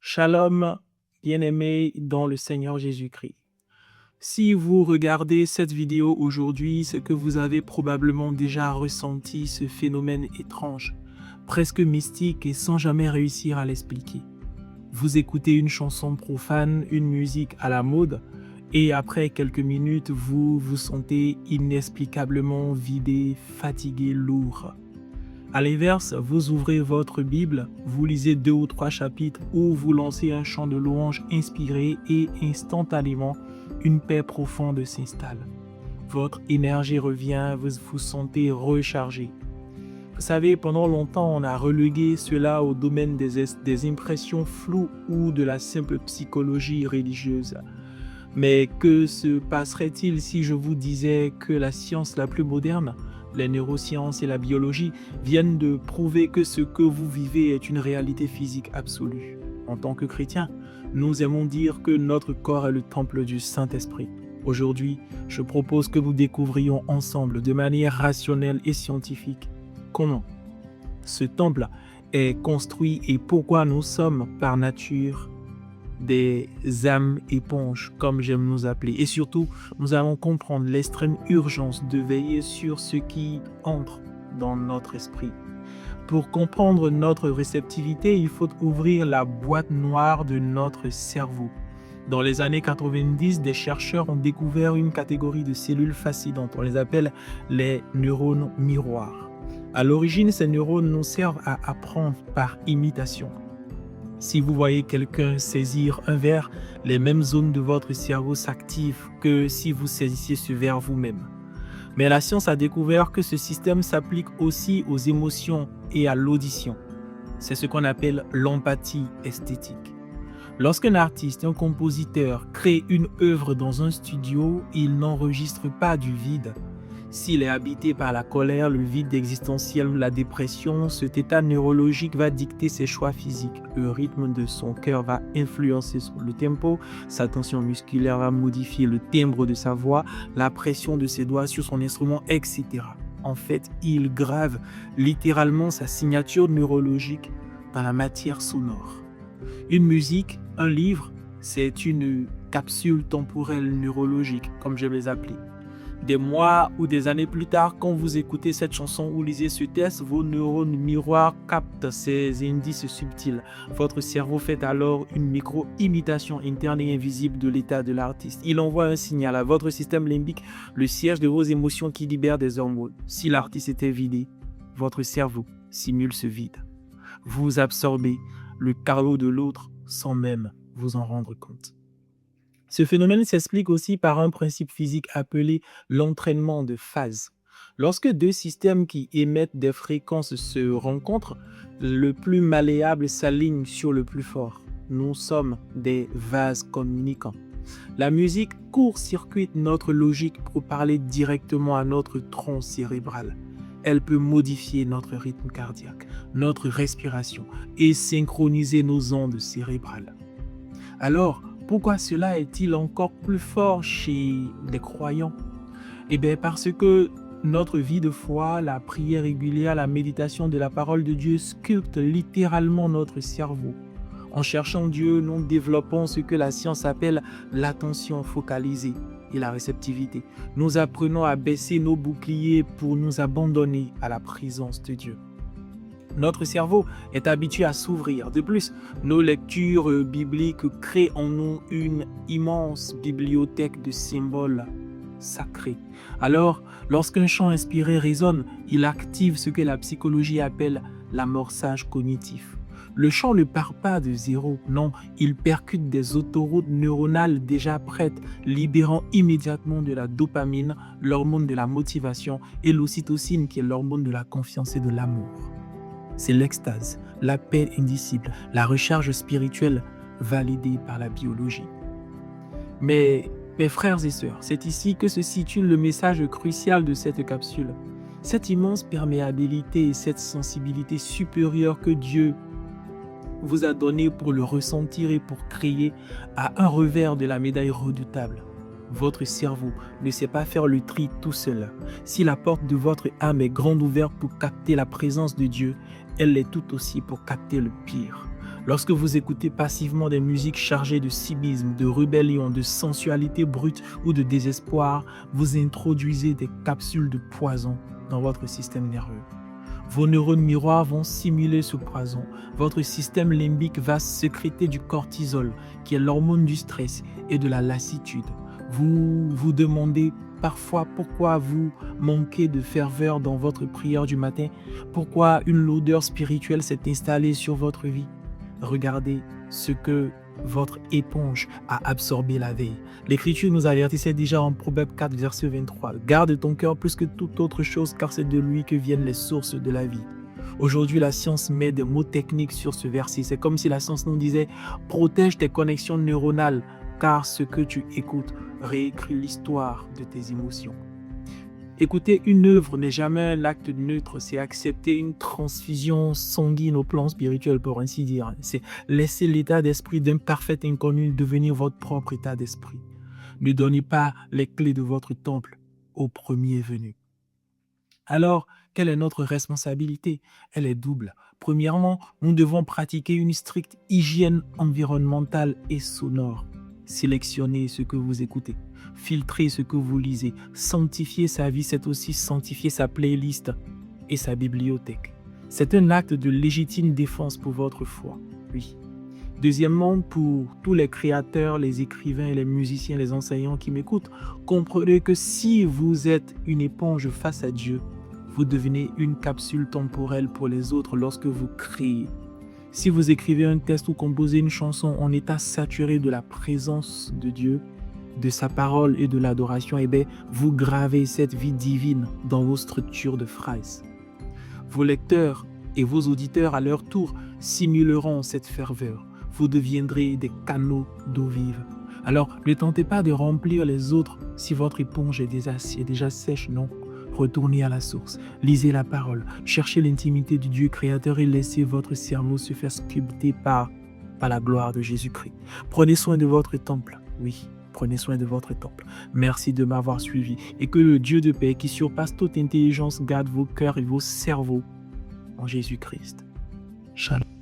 Shalom, bien-aimés dans le Seigneur Jésus-Christ. Si vous regardez cette vidéo aujourd'hui, c'est que vous avez probablement déjà ressenti ce phénomène étrange, presque mystique et sans jamais réussir à l'expliquer. Vous écoutez une chanson profane, une musique à la mode, et après quelques minutes, vous vous sentez inexplicablement vidé, fatigué, lourd. À l'inverse, vous ouvrez votre Bible, vous lisez 2 ou 3 chapitres ou vous lancez un chant de louange inspiré et instantanément, une paix profonde s'installe. Votre énergie revient, vous vous sentez rechargé. Vous savez, pendant longtemps, on a relégué cela au domaine des impressions floues ou de la simple psychologie religieuse. Mais que se passerait-il si je vous disais que la science la plus moderne, les neurosciences et la biologie viennent de prouver que ce que vous vivez est une réalité physique absolue? En tant que chrétiens, nous aimons dire que notre corps est le temple du Saint-Esprit. Aujourd'hui, je propose que nous découvrions ensemble de manière rationnelle et scientifique comment ce temple est construit et pourquoi nous sommes par nature des âmes éponges, comme j'aime nous appeler. Et surtout, nous allons comprendre l'extrême urgence de veiller sur ce qui entre dans notre esprit. Pour comprendre notre réceptivité, il faut ouvrir la boîte noire de notre cerveau. Dans les années 90, des chercheurs ont découvert une catégorie de cellules fascinantes. On les appelle les neurones miroirs. À l'origine, ces neurones nous servent à apprendre par imitation. Si vous voyez quelqu'un saisir un verre, les mêmes zones de votre cerveau s'activent que si vous saisissiez ce verre vous-même. Mais la science a découvert que ce système s'applique aussi aux émotions et à l'audition. C'est ce qu'on appelle l'empathie esthétique. Lorsqu'un artiste, un compositeur crée une œuvre dans un studio, il n'enregistre pas du vide. S'il est habité par la colère, le vide existentiel ou la dépression, cet état neurologique va dicter ses choix physiques. Le rythme de son cœur va influencer sur le tempo, sa tension musculaire va modifier le timbre de sa voix, la pression de ses doigts sur son instrument, etc. En fait, il grave littéralement sa signature neurologique dans la matière sonore. Une musique, un livre, c'est une capsule temporelle neurologique, comme j'aime les appeler. Des mois ou des années plus tard, quand vous écoutez cette chanson ou lisez ce texte, vos neurones miroirs captent ces indices subtils. Votre cerveau fait alors une micro-imitation interne et invisible de l'état de l'artiste. Il envoie un signal à votre système limbique, le siège de vos émotions qui libère des hormones. Si l'artiste était vidé, votre cerveau simule ce vide. Vous absorbez le carreau de l'autre sans même vous en rendre compte. Ce phénomène s'explique aussi par un principe physique appelé l'entraînement de phase. Lorsque deux systèmes qui émettent des fréquences se rencontrent, le plus malléable s'aligne sur le plus fort. Nous sommes des vases communicants. La musique court-circuite notre logique pour parler directement à notre tronc cérébral. Elle peut modifier notre rythme cardiaque, notre respiration et synchroniser nos ondes cérébrales. Alors, pourquoi cela est-il encore plus fort chez les croyants? Eh bien, parce que notre vie de foi, la prière régulière, la méditation de la parole de Dieu sculptent littéralement notre cerveau. En cherchant Dieu, nous développons ce que la science appelle l'attention focalisée et la réceptivité. Nous apprenons à baisser nos boucliers pour nous abandonner à la présence de Dieu. Notre cerveau est habitué à s'ouvrir. De plus, nos lectures bibliques créent en nous une immense bibliothèque de symboles sacrés. Alors, lorsqu'un chant inspiré résonne, il active ce que la psychologie appelle l'amorçage cognitif. Le chant ne part pas de zéro, non, il percute des autoroutes neuronales déjà prêtes, libérant immédiatement de la dopamine, l'hormone de la motivation, et l'ocytocine qui est l'hormone de la confiance et de l'amour. C'est l'extase, la paix indicible, la recharge spirituelle validée par la biologie. Mais, mes frères et sœurs, c'est ici que se situe le message crucial de cette capsule. Cette immense perméabilité et cette sensibilité supérieure que Dieu vous a donnée pour le ressentir et pour créer à un revers de la médaille redoutable. Votre cerveau ne sait pas faire le tri tout seul. Si la porte de votre âme est grande ouverte pour capter la présence de Dieu, elle l'est tout aussi pour capter le pire. Lorsque vous écoutez passivement des musiques chargées de cynisme, de rébellion, de sensualité brute ou de désespoir, vous introduisez des capsules de poison dans votre système nerveux. Vos neurones miroirs vont simuler ce poison. Votre système limbique va sécréter du cortisol, qui est l'hormone du stress et de la lassitude. Vous vous demandez parfois pourquoi vous manquez de ferveur dans votre prière du matin, pourquoi une lourdeur spirituelle s'est installée sur votre vie. Regardez ce que votre éponge a absorbé la veille. L'Écriture nous avertissait déjà en Proverbe 4, verset 23. « Garde ton cœur plus que toute autre chose, car c'est de lui que viennent les sources de la vie. » Aujourd'hui, la science met des mots techniques sur ce verset. C'est comme si la science nous disait « Protège tes connexions neuronales, car ce que tu écoutes réécrit l'histoire de tes émotions. » Écouter une œuvre n'est jamais un acte neutre, c'est accepter une transfusion sanguine au plan spirituel, pour ainsi dire. C'est laisser l'état d'esprit d'un parfait inconnu devenir votre propre état d'esprit. Ne donnez pas les clés de votre temple au premier venu. Alors, quelle est notre responsabilité? Elle est double. Premièrement, nous devons pratiquer une stricte hygiène environnementale et sonore. Sélectionnez ce que vous écoutez, filtrez ce que vous lisez, sanctifier sa vie, c'est aussi sanctifier sa playlist et sa bibliothèque. C'est un acte de légitime défense pour votre foi, oui. Deuxièmement, pour tous les créateurs, les écrivains, les musiciens, les enseignants qui m'écoutent, comprenez que si vous êtes une éponge face à Dieu, vous devenez une capsule temporelle pour les autres lorsque vous créez. Si vous écrivez un texte ou composez une chanson en état saturé de la présence de Dieu, de sa parole et de l'adoration, eh bien, vous gravez cette vie divine dans vos structures de phrases. Vos lecteurs et vos auditeurs, à leur tour, simuleront cette ferveur. Vous deviendrez des canaux d'eau vive. Alors, ne tentez pas de remplir les autres si votre éponge est déjà sèche, non. Retournez à la source, lisez la parole, cherchez l'intimité du Dieu créateur et laissez votre cerveau se faire sculpter par la gloire de Jésus-Christ. Prenez soin de votre temple, oui, prenez soin de votre temple. Merci de m'avoir suivi et que le Dieu de paix qui surpasse toute intelligence garde vos cœurs et vos cerveaux en Jésus-Christ. Shalom.